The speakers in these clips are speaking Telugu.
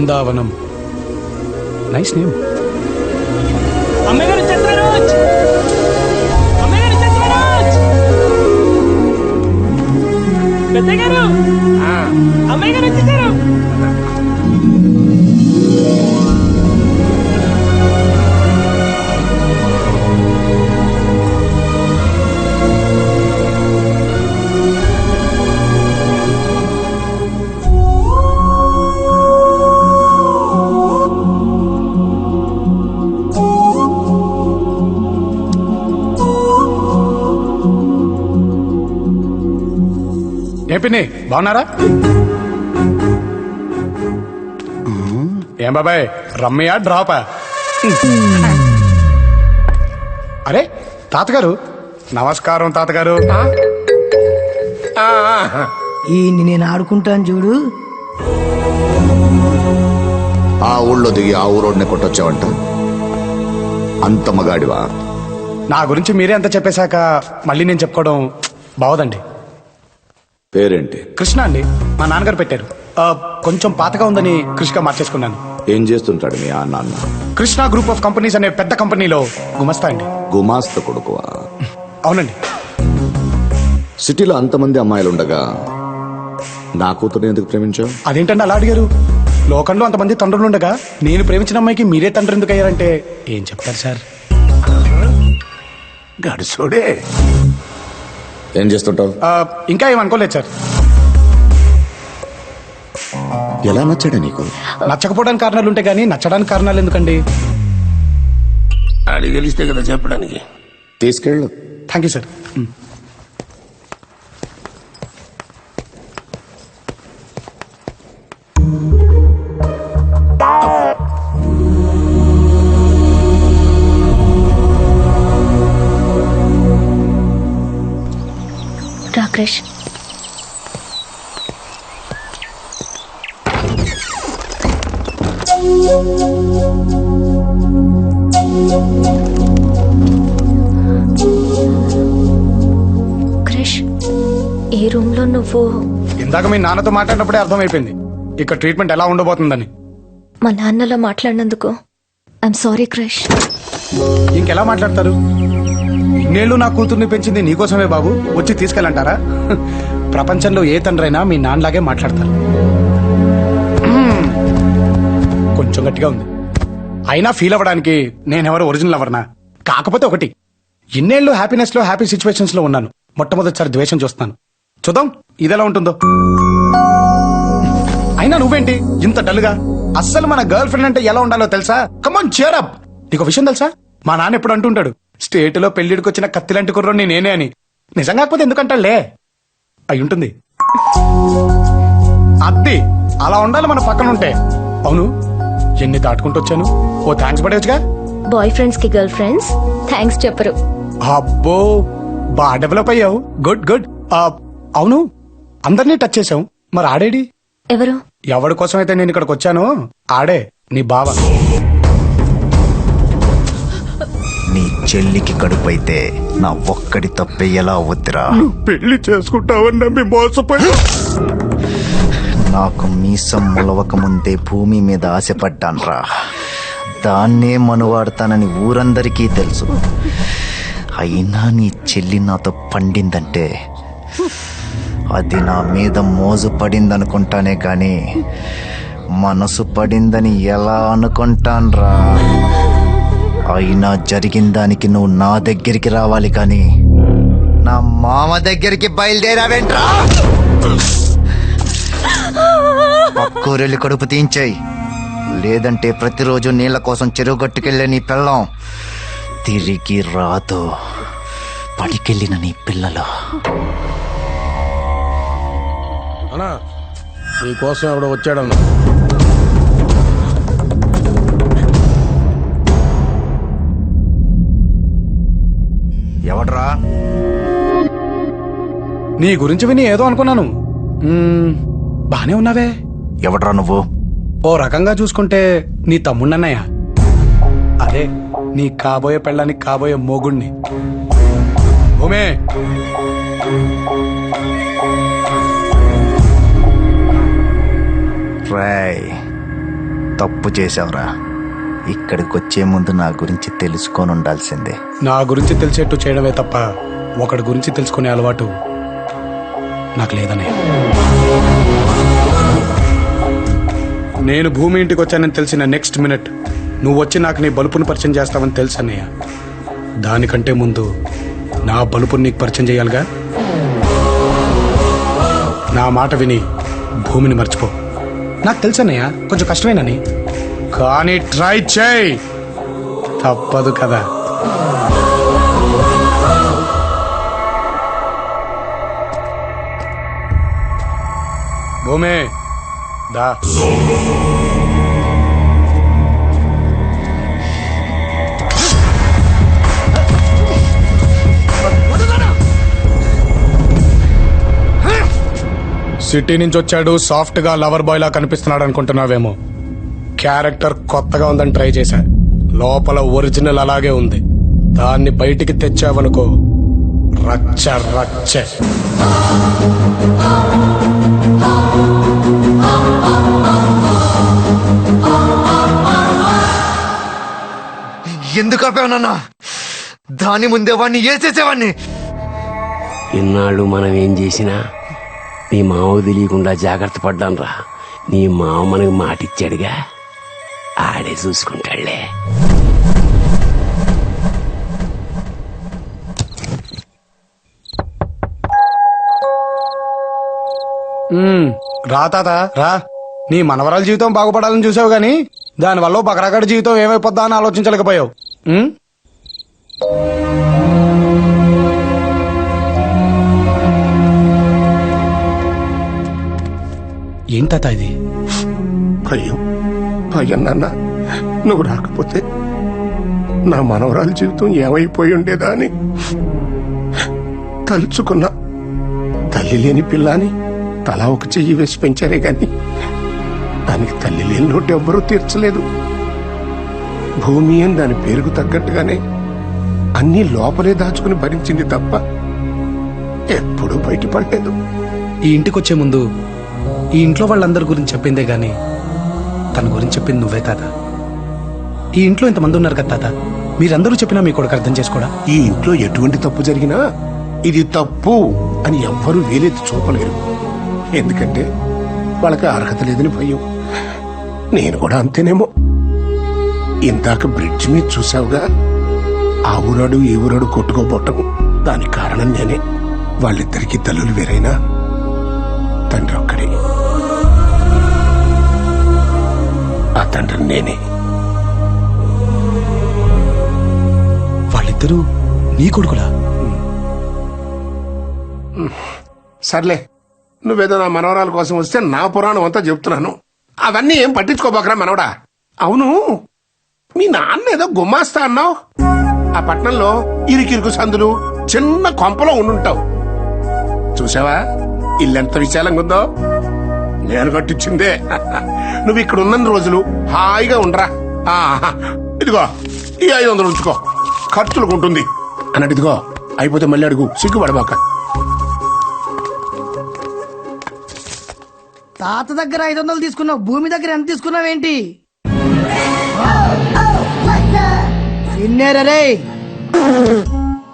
బృందావనం. Nice name. అమ్మగారు చంద్రరాజ్, అమ్మగారు చంద్రరాజ్, పెద్దగారు, అమ్మగారు వచ్చేసారు. ఏ పిన్ని బాగున్నారా? ఏం బాబాయ్ రమ్మయ్యా డ్రాపా? అరే తాతగారు, నమస్కారం తాతగారు. ఈ నేను ఆడుకుంటాను చూడు. ఆ ఊళ్ళో దిగి ఆ ఊరోడ్ని కొట్టొచ్చావంట. అంత మగాడివా? నా గురించి మీరే అంత చెప్పేశాక మళ్ళీ నేను చెప్పుకోవడం బావదండి. పేరేంటి? కృష్ణ అండి, మా నాన్నగారు పెట్టారు. కొంచెం పాతగా ఉందని కృష్ణగా మార్చేసుకున్నాను. ఏం చేస్తుంటాడు మీ ఆ నాన్న? కృష్ణ గ్రూప్ ఆఫ్ కంపెనీస్ అనే పెద్ద కంపెనీలో గుమస్తా అండి. గుమాస్త కొడుకువా? అవునండి. సిటీలో అంతమంది అమ్మాయిలుండగా నా కూతురు ఎందుకు ప్రేమించావు? అదేంటండి అలా అడిగారు? లోకంలో అంతమంది తండ్రులు ఉండగా నేను ప్రేమించిన అమ్మాయికి మీరే తండ్రి ఎందుకు అయ్యారంటే ఏం చెప్తారు సార్? గడుసోడే. ఏం చేస్తుంటావు? ఇంకా ఏమనుకోలేదు సార్. ఎలా నచ్చాడా నీకు? నచ్చకపోవడానికి కారణాలు ఉంటాయి కానీ నచ్చడానికి కారణాలు ఎందుకండి? అది తెలిస్తే కదా చెప్పడానికి. తీసుకెళ్ళు. Thank you sir. Rakesh, Krish, ఈ రూమ్ లో నువ్వు ఇందాక మీ నాన్నతో మాట్లాడినప్పుడే అర్థమైపోయింది ఇక్కడ ట్రీట్మెంట్ ఎలా ఉండబోతుందని. మా నాన్నలో మాట్లాడినందుకు ఐఎమ్ సారీ క్రిష్. ఇంకెలా మాట్లాడతారు? ఇన్నేళ్లు నా కూతుర్ని పెంచింది నీకోసమే బాబు, వచ్చి తీసుకెళ్ళంటారా? ప్రపంచంలో ఏ తండ్రైనా మీ నాన్నలాగే మాట్లాడతారు. కొంచెం గట్టిగా ఉంది. అయినా ఫీల్ అవ్వడానికి నేనెవరు ఒరిజినల్ అవర్నా? కాకపోతే ఒకటి, ఇన్నేళ్లు హ్యాపీనెస్ లో హ్యాపీ సిచ్యువేషన్స్ లో ఉన్నాను. మొట్టమొదటిసారి ద్వేషం చూస్తాను. చూద్దాం ఇదెలా ఉంటుందో. అయినా నువ్వేంటి ఇంత డల్గా? అస్సలు మన గర్ల్ ఫ్రెండ్ అంటే ఎలా ఉండాలో తెలుసా? కమాన్ cheer up. నీకు విషయం తెలుసా? మా నాన్న ఎప్పుడు అంటుంటాడు, స్టేట్ లో పెళ్లిడికి వచ్చిన కత్తిలాంటి కుర్రోని నేనే అని. నిజం కాకపోతే ఎందుకంటాలే, అయి ఉంటుంది. అద్ది అలా ఉండాలి మన పక్కన ఉంటే. అవును, ఎన్ని దాటుకుంటూ వచ్చాను. ఓ థ్యాంక్స్ పడేవచ్చుగా. బాయ్ ఫ్రెండ్స్ కి గర్ల్ ఫ్రెండ్స్ థ్యాంక్స్ చెప్పరు. అబ్బో బాగా డెవలప్ అయ్యావు. Good good. అవును, అందరినీ టచ్ చేసావు. మరి ఆడేడి? ఎవరు? ఎవడి కోసం అయితే నేను ఇక్కడికి వచ్చాను ఆడే, నీ బావ. నీ చెల్లికి కడుపైతే నా ఒక్కడి తప్పే ఎలా వద్దురా? పెళ్లి చేసుకుంటావని నమ్మి మోసపోయి నాకు మీసం ములవక ముందే భూమి మీద ఆశపడ్డాన్రా. దాన్నే మనువాడతానని ఊరందరికీ తెలుసు. అయినా నీ చెల్లి నాతో పండిందంటే అది నా మీద మోజు పడిందనుకుంటానే కానీ మనసు పడిందని ఎలా అనుకుంటాన్రా? అయినా జరిగిన దానికి నువ్వు నా దగ్గరికి రావాలి కానీ నా మామ దగ్గరికి బయలుదేరావేంట్రా? పక్కూరెళ్ళి కడుపు తీయించేయి, లేదంటే ప్రతిరోజు నీళ్ల కోసం చెరువు గట్టుకెళ్ళే నీ పిల్లం తిరిగి రాదు. పడికెళ్ళిన నీ పిల్లలు. అన్నా నీకోసం ఎవడో వచ్చాడన్నా. ఎవడ్రా? నీ గురించి విని ఏదో అనుకున్నాను. బానే ఉన్నావే. ఎవడ్రా నువ్వు? ఓ రకంగా చూసుకుంటే నీ తమ్ముణ్ణన్నయ్య. అదే నీ కాబోయే పెళ్ళానికి కాబోయే మోగుణ్ణి. ఓమే రేయ్, తప్పు చేసావురా. ఇక్కడికి వచ్చే ముందు నా గురించి తెలుసుకొని ఉండాల్సిందే. నా గురించి తెలిసేట్టు చేయడమే తప్ప ఒకడి గురించి తెలుసుకునే అలవాటు నాకు లేదనే. నేను భూమి ఇంటికి వచ్చానని తెలిసిన నెక్స్ట్ మినిట్ నువ్వు వచ్చి నాకు నీ బలుపుని పరిచయం చేస్తావని తెలుసు అన్నయ్య. దానికంటే ముందు నా బలుపుని నీకు పరిచయం చేయాలిగా. నా మాట విని భూమిని మర్చిపో. నాకు తెలుసు అన్నయ్య, కొంచెం కష్టమేనని, కానీ ట్రై చేయి, తప్పదు కదా. భూమి దా. సిటీ నుంచి వచ్చాడు, సాఫ్ట్ గా లవర్ బాయ్ లా కనిపిస్తున్నాడు అనుకుంటున్నావేమో. క్యారెక్టర్ కొత్తగా ఉందని ట్రై చేశా. లోపల ఒరిజినల్ అలాగే ఉంది. దాన్ని బయటికి తెచ్చావనుకో రచ్చ రచ్చ. ఎందుకు ఆపావునన్నా? దాని ముందే వాడిని ఏ చేసేవాడిని. ఇన్నాళ్ళు మనం ఏం చేసినా నీ మావకు తెలియకుండా జాగ్రత్త పడ్డాను రా. నీ మావ మనకు మాటిచ్చాడుగా, ఆడే చూసుకుంటాడులే. రా తాత రా. నీ మనవరాల జీవితం బాగుపడాలని చూసావు గాని దానివల్ల బకరాగడి జీవితం ఏమైపోద్దా అని ఆలోచించలేకపోయావు. ఏం తాత ఇది? భయం నాన్న, నువ్వు రాకపోతే నా మనవరాల జీవితం ఏమైపోయి ఉండేదా అని తలుచుకున్నా. తల్లి లేని పిల్లని తలా ఒక చెయ్యి వేసి పెంచారే గాని దానికి తల్లి లేని లోటు ఎవ్వరూ తీర్చలేదు. భూమి అని దాని పేరుకు తగ్గట్టుగానే అన్నీ లోపలే దాచుకుని భరించింది తప్ప ఎప్పుడూ బయటపడలేదు. ఈ ఇంటికి వచ్చే ముందు ఈ ఇంట్లో వాళ్ళందరి గురించి చెప్పిందే గాని తన గురించి చెప్పింది నువ్వే తాత. ఈ ఇంట్లో ఇంతమంది ఉన్నారు కదా తాత, మీరందరూ చెప్పినా మీ కొడుకు అర్థం చేసుకోడా? ఈ ఇంట్లో ఎటువంటి తప్పు జరిగినా ఇది తప్పు అని ఎవ్వరూ వేలెత్తి చూపలేరు. ఎందుకంటే వాళ్ళకి అర్హత లేదని భయం. నేను కూడా అంతేనేమో. ఇందాక బ్రిడ్జ్ మీద చూసావుగా, ఆ ఊరాడు ఈ ఊరాడు కొట్టుకోబోటం దానికి కారణం నేనే. వాళ్ళిద్దరికీ తల్లులు వేరైనా తండ్రి ఒక్కడే. ఆ తండ్రి నేనే. వాళ్ళిద్దరూ నీ కొడుకులా? సర్లే, నువ్వేదో నా మనవరాల కోసం వస్తే నా పురాణం అంతా చెప్తున్నాను. అవన్నీ ఏం పట్టించుకోబోకరా మనవడా. అవును, మీ నాన్న ఏదో గుమ్మాస్తా అన్నావు. ఆ పట్నంలో ఇరుకిరుకు సందులు చిన్న కొంపలో ఉండుంటావు. చూసావా ఇల్లెంత విశాలంగా ఉందో? నేను కట్టించిందే. నువ్వు ఇక్కడ ఉన్న రోజులు హాయిగా ఉండరా. ఇదిగో ఈ 500 ఉంచుకో, ఖర్చులకు ఉంటుంది అన్నట్టు. ఇదిగో అయిపోతే మళ్ళీ అడుగు, సిగ్గుపడబాక. తాత దగ్గర 500 తీసుకున్నావు, భూమి దగ్గర ఎంత తీసుకున్నావేంటి? ఎన్నేరే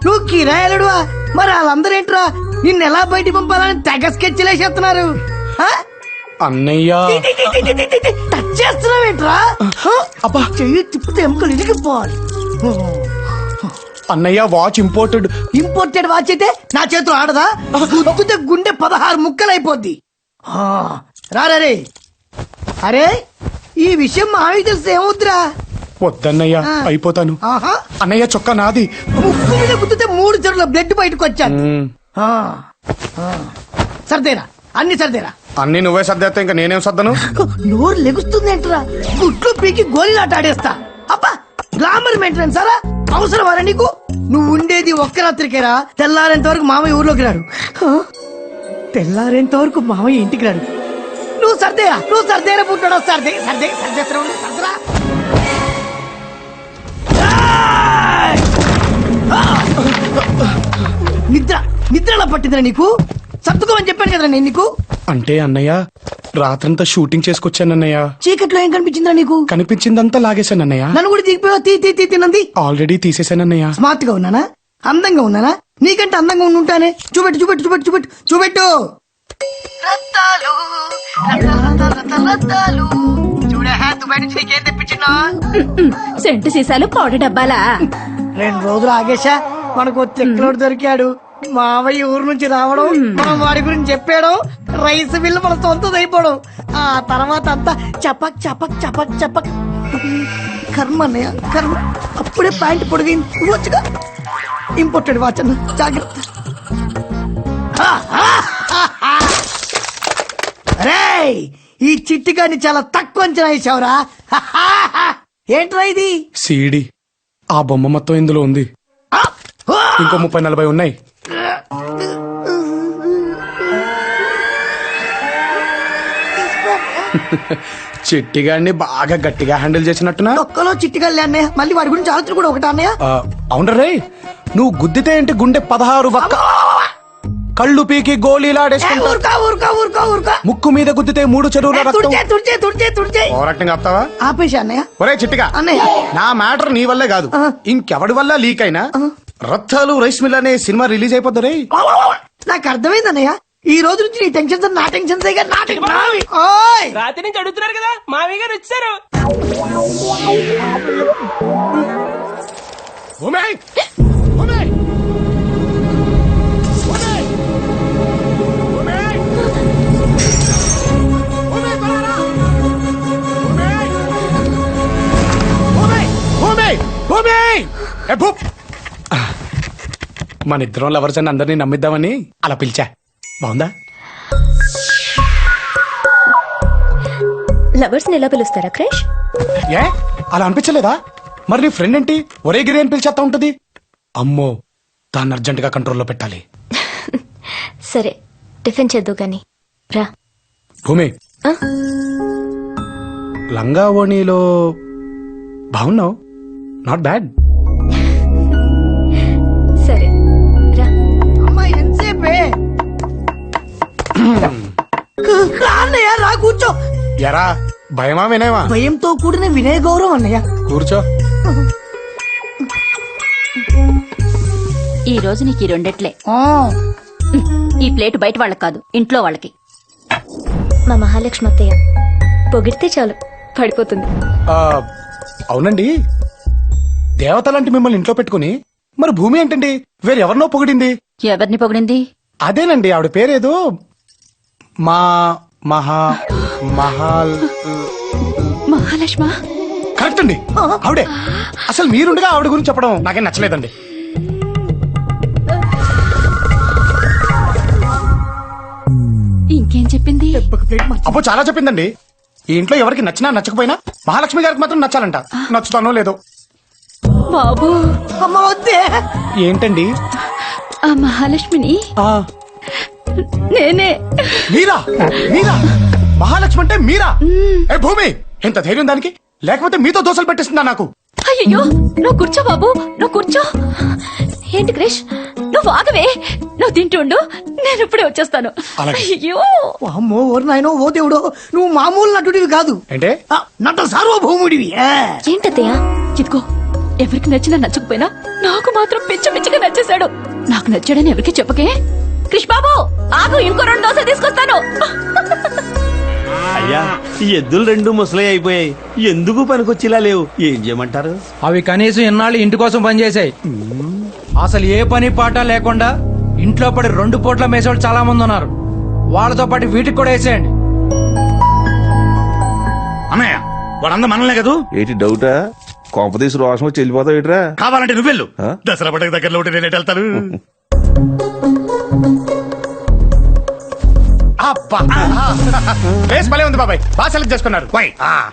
నువ్వు కిరాయలుడువా? మరి వాళ్ళందరూ ఏంట్రా నిన్నెలా బయటికి పంపాలని తెగ స్కెచ్లేసేస్తున్నారు. అన్నయ్య టచ్ చేస్తున్నావేంట్రా? అబ్బా, చెయ్యి తిప్పితే ఎముకలు ఇరిగిపోవాలి. అన్నయ్య వాచ్ ఇంపోర్టెడ్. ఇంపోర్టెడ్ వాచ్ అయితే నా చేతిలో ఆడదా? గుద్దుతే గుండె 16 ముక్కలైపోద్ది. రారే, అరే ఈ విషయం మావి తెలిస్తే ఏమవుద్దిరా? వద్దన్నయ్య, అయిపోతాను. ఆహా, అన్నయ్య చొక్కా నాది. ముక్కు మీద గుద్దితే 3 చెరువుల బ్లడ్ బయటకు వచ్చాను. సర్దేరా, అన్ని సర్దేరా. అన్ని నువ్వే సర్దేస్తా, ఇంకా నేనేం సర్దను? నోరు లెగుస్తుంది ఏంట్రా? గుట్లు పీకి గోళీలాట ఆడేస్తా. అబ్బా, గ్లామర్ మెయింటెనెన్స్ సారా? అవసరమారా నీకు? నువ్వు ఉండేది ఒక్క రాత్రికేరా. తెల్లారేంత వరకు మామయ్య ఊర్లోకి రాడు. తెల్లారేంత వరకు మామయ్య ఇంటికి రాడు. నువ్వు సర్దేరా పుట్టాడు. సర్దేస్తా సర్దరా. నిద్రలా పట్టిందిరా నీకు? సర్దుకోమని చెప్పాను కదరా నేను నీకు. అంటే అన్నయ్య రాత్రంతా షూటింగ్ చేసుకొచ్చానన్నయ్య. చీకట్లో ఏం కనిపించిందా నీకు? కనిపించిందంతా లాగేశానన్నయ్య. నన్ను కూడా దిగిపోయావు. తీ తినంది. ఆల్రెడీ తీసేశానన్నయ్య. స్మార్ట్ గా ఉన్నానా? అందంగా ఉన్నానా? నీకంటే అందంగా ఉంటానే. చూపెట్టు. రత్తాలు, రత్తాలు. చూడే దుబాయ్ నుంచి నీకేం తెప్పించినా? సెంటు సీసాలు పౌడర్ డబ్బాలా? 2 రోజులు ఆగేశా. మనకు తెక్కలోడు దొరికాడు. మావయ్య ఊరు నుంచి రావడం, మనం వాడి గురించి చెప్పాడు, రైస్ బిల్లు మన సొంతది అయిపోవడం. ఆ తర్వాత అంతా చపక్. కర్మ అన్నయ్య, కర్మ. అప్పుడే ప్యాంట్ పొడిగింది వచ్చుగా. ఇంపోర్టెడ్ వాచ్ అన్న, జాగ్రత్త. రేయ్, ఈ చిట్టిగాని చాలా తక్కువ అంచనా వేసావురా. ఏంట్రా ఇది? సీడీ. ఆ బొమ్మ మొత్తం ఇందులో ఉంది. ఇంకో 30-40 ఉన్నాయి. చిట్టిగాడిని బాగా గట్టిగా హ్యాండిల్ చేసినట్టునా? ఒక్కలో చిట్టిగల్లే అన్నయ్య. మళ్ళీ వాడి గురించి ఆలోచన కూడా ఒకటా అన్నయ్య? అవునరే, నువ్వు గుద్దితే ఏంటి గుండె 16 వక్క, కళ్ళు పీకి గోళీలాడేసుకుంటా, ఊరుకా. ముక్కు మీద గుద్దితే 3 చెరువుల రక్తం. తుడిచే. ఓవరాక్టింగ్ ఆపుతావా? ఆపేశా అన్నయ్య. ఒరే చిట్టిగా, అన్నయ్య. నా మ్యాటర్ నీ వల్లే కాదు, ఇంకెవడి వల్ల లీక్ అయినా రత్తాలు రైస్ మిల్ అనే సినిమా రిలీజ్ అయిపోద్ది రే. నాకు అర్థమైంది అన్నయ్య. ఈ రోజు నుంచి నీ టెన్షన్స్ నా టెన్షన్స్ రాత్రి నుంచి అడుగుతున్నారు కదా, మామయ్య గారు వచ్చారు. మన ఇద్దరం లవర్స్ అని అందరినీ నమ్మిద్దామని అలా పిలిచా. బాగుందా? లవర్స్ ని ఎలా పిలుస్తారా క్రష్? ఏ అలా అనిపించలేదా? మరి నీ ఫ్రెండ్ ఏంటి ఒరే గిరి అని పిలిచేస్తా ఉంటది? అమ్మో, దాన్ని అర్జెంట్ గా కంట్రోల్లో పెట్టాలి. సరే, టిఫిన్ చేద్దు గాని రా. భూమి, ఆ? లంగా ఓణీలో బాగున్నావు, నాట్ బ్యాడ్. సరే రా. అమ్మాయి ఎంతసేపే? అన్నయ్య రా, కూర్చో. ఎరా భయమా వినయమా? భయంతో కూడిన వినయ గౌరవం అన్నయ్య. కూర్చో. ఈ రోజు నీకు ఈ రెండెట్లే. ఆ, ఈ ప్లేట్ బయట వాళ్ళకి కాదు, ఇంట్లో వాళ్ళకి. మా మహాలక్ష్మి అత్తయ్య పొగిడితే చాలు పడిపోతుంది. అవునండి, దేవతలాంటి మిమ్మల్ని ఇంట్లో పెట్టుకుని మరి భూమి ఏంటండి వేరెవరినో పొగిడింది? ఎవరిని పొగిడింది? అదేనండి, ఆవిడ పేరేదో మహాల్. మహాలక్ష్మ. కరెక్ట్ అండి, ఆవిడే. అసలు మీరుండగా ఆవిడ గురించి చెప్పడం నాకేం నచ్చలేదండి. ఇంకేం చెప్పింది? అబ్బో చాలా చెప్పిందండి. ఈ ఇంట్లో ఎవరికి నచ్చినా నచ్చకపోయినా మహాలక్ష్మి గారికి మాత్రం నచ్చాలంట. నచ్చుతానో లేదో. బాబు, అమ్మ వద్దే. ఏంటండి? ఆ మహాలక్ష్మిని ఆ నేనే. మీరా? మహాలక్ష్మి అంటే మీరా? ఏ భూమి, ఎంత ధైర్యం దానికి? లేకపోతే మీతో దోశలు పెట్టిస్తుందా నాకు? అయ్యో, నువ్వు కూర్చో బాబు, నువ్వు కూర్చో. ఏంటి క్రిష్, నువ్వు ఆగవే. నువ్వు తింటుండు, నేను ఇప్పుడే వచ్చేస్తాను. అలాగే. అయ్యో, అమ్మో, ఓరు నాయనో, ఓ దేవుడో, నువ్వు మామూలు నటుడివి కాదు, అంటే నట సార్వభౌముడివి. ఏంటత్తయ్య? ఇదిగో, ఎవరికి నచ్చినా నచ్చకపోయినా నాకు మాత్రం పిచ్చిగా నచ్చేశాడు. నాకు నచ్చాడని ఎవరికి చెప్పకే. క్రిష్ బాబు ఆగు, ఇంకో 2 దోశ తీసుకొస్తాను. అయ్యా, ఈ ఎద్దులు 2 ముసలి అయిపోయాయి, ఎందుకు పనికొచ్చేలా లేవు, ఏం చేయమంటారు? అవి కనీసం ఇన్నాళ్ళు ఇంటి కోసం పనిచేసాయి. అసలు ఏ పని పాట లేకుండా ఇంట్లో పడి 2 పూట్ల మేసేవాళ్ళు చాలా మంది ఉన్నారు. వాళ్ళతో పాటు వీటికి కూడా వేసేయండి. అన్నయ్య, వాడంతా మనలే కదూ? ఏంటి డౌటా? కొంపదీసి రోషం వచ్చి వెళ్ళిపోతావు ఏట్రా? కావాలంటే నువ్వెళ్ళు, దసరా పండుగ దగ్గరలో ఉంటే నేను వెళ్తాను. ప్లేస్ భలే ఉంది బాబాయ్, బాగా సెలెక్ట్ చేసుకున్నారు.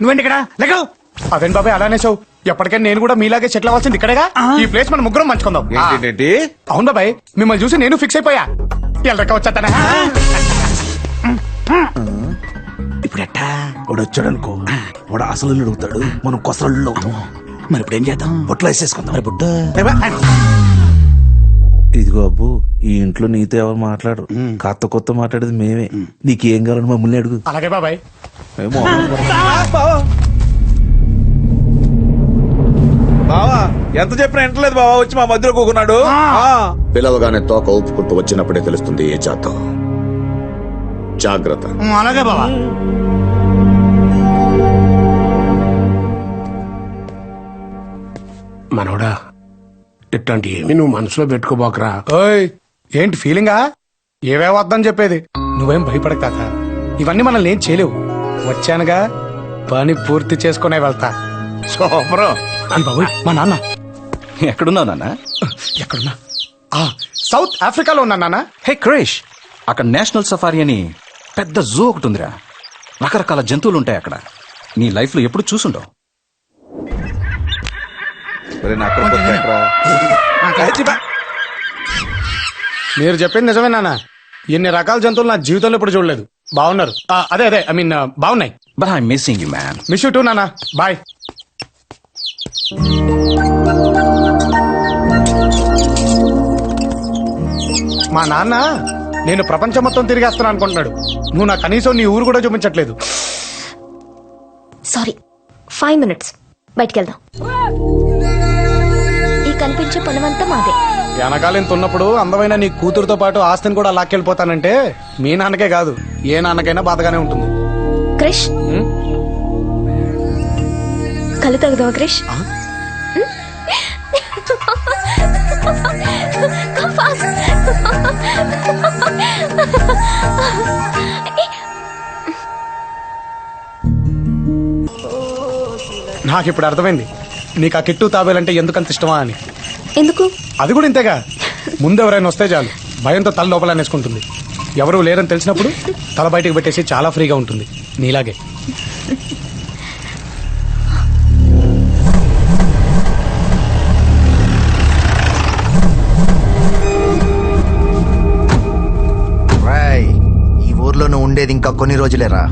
నువ్వేంటి ఇక్కడ లెక్క? అదేం బాబాయ్ అలానే సావు, ఎప్పటికైనా నేను కూడా మీలాగే సెటిల్ అవ్వాల్సింది ఇక్కడేగా. ఈ ప్లేస్ మనం ముగ్గురం మంచుకుందాం. ఏంటి అవును బాబాయ్, మిమ్మల్ని చూసి నేను ఫిక్స్ అయిపోయా. ఎల్లక వచ్చేస్తానా? ఇప్పుడు ఎట్టా? వాడు వచ్చాడు అనుకో, వాడు అసలు అడుగుతాడు, మనం కొసలు అవుతాం. మరి ఇప్పుడు ఏం చేద్దాం? బొట్లో వేసేసుకుందాం. మరి బుడ్డ ఇదిగో అబ్బు, ఈ ఇంట్లో నీతో ఎవరు మాట్లాడు కొత్త మాట్లాడేది మేమే నీకేం కావాలని మమ్మల్ని అడుగు అలాగే బాబాయ్. ఏమో. బావా ఎంత చెప్పినా వింటలేదు బావా, వచ్చి మా మధ్యలో కూకున్నాడు. పిలవగానే తోక ఊపుకుంటూ వచ్చినప్పుడే తెలుస్తుంది ఏ జాతో. జాగ్రత్త. అలాగే బాబా. మనవడా, ఇట్లాంటి ఏమి నువ్వు మనసులో పెట్టుకోబోకరా. ఓయ్ ఏంటి ఫీలింగా? ఏవే వద్దని చెప్పేది. నువ్వేం భయపడక తాత, ఇవన్నీ మనల్ని ఏం చేయలేవు. వచ్చానుగా, పని పూర్తి చేసుకునే వెళ్తా. సూపర్. అని బాబోయ్, మా నాన్న ఎక్కడున్నావు నాన్న? ఎక్కడున్నా? సౌత్ ఆఫ్రికాలో ఉన్నా నాన్న. హే క్రేష్, అక్కడ నేషనల్ సఫారీ అని పెద్ద జూ ఒకటి ఉందిరా. రకరకాల జంతువులు ఉంటాయి అక్కడ. నీ లైఫ్ లో ఎప్పుడు చూసుండవు. మీరు చెప్పింది నిజమే నాన్న. ఎన్ని రకాల జంతువులు నా జీవితంలో ఇప్పుడు చూడలేదు. బాగున్నారు. అదే ఐ మీన్ బాగున్నాయి. But I missing you man. Miss you two నాన్న. బాయ్. మా నాన్న నేను ప్రపంచం మొత్తం తిరిగేస్తాను అనుకుంటున్నాడు. నువ్వు నా కనీసం నీ ఊరు కూడా చూపించట్లేదు. సారీ, 5 minutes బయటికి వెళ్దాం. ఈ కనిపించే పొలమంతా మాదే. వెనకాల ఇంత ఉన్నప్పుడు అందమైన నీ కూతురుతో పాటు ఆస్తిని కూడా లాక్కెళ్ళిపోతానంటే మీ నాన్నకే కాదు, ఏ నాన్నకైనా బాధగానే ఉంటుంది. క్రిష్, కళ్ళు తగ్గుదావా క్రిష్? Come fast. నాకు ఇప్పుడు అర్థమైంది నీకు ఆ కిట్టు తాబేలంటే ఎందుకంత ఇష్టమా అని. ఎందుకు? అది కూడా ఇంతేగా, ముందు ఎవరైనా వస్తే చాలు భయంతో తల లోపల అనేసుకుంటుంది. ఎవరు లేరని తెలిసినప్పుడు తల బయటకు పెట్టేసి చాలా ఫ్రీగా ఉంటుంది, నీలాగే. ఈ ఊర్లో నువ్వు ఉండేది ఇంకా కొన్ని రోజులేరా.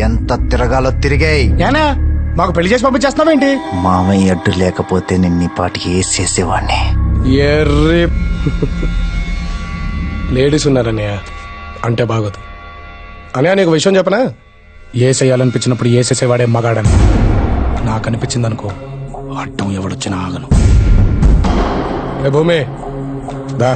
ఎంత తిరగాలో తిరిగాయి. ఏనా మాకు పెళ్లి చేసి పంపించేస్తున్నావేంటి? మామయ్య అడ్డు లేకపోతే నిన్ను ఈ పాటికి వేసేసేవాడిని. ఎర్రి లేడీస్ ఉన్నారన్నయ్య అంటే బాగోదు. అన్నయ్య నీకు విషయం చెప్పనా? ఏసేయాలనిపించినప్పుడు ఏసేసేవాడే మగాడని. నాకు అనిపించింది అనుకో, అడ్డం ఎవడొచ్చినా ఆగను. ఏ భూమి దా.